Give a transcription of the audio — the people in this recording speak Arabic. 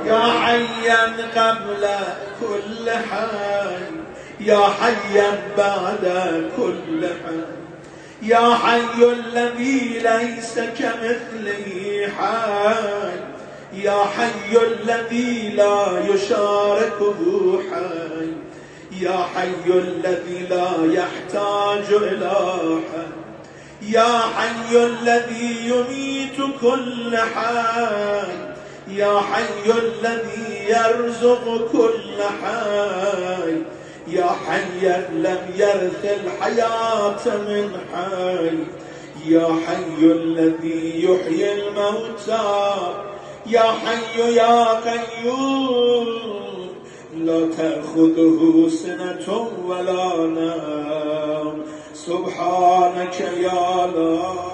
يا حيا قبل كل حي، يا حيا بعد كل حي، يا حي الذي ليس كمثله حي، يا حي الذي لا يشاركه حي، يا حي الذي لا يحتاج إلى حي، يا حي الذي يميت كل حي، يا حي الذي يرزق كل حي، يا حيا لم يرث الحياة من حي، يا حي الذي يحيي الموتى، يا حي يا قيوم لا تأخذه سنة ولا نوم، سبحانك يا لا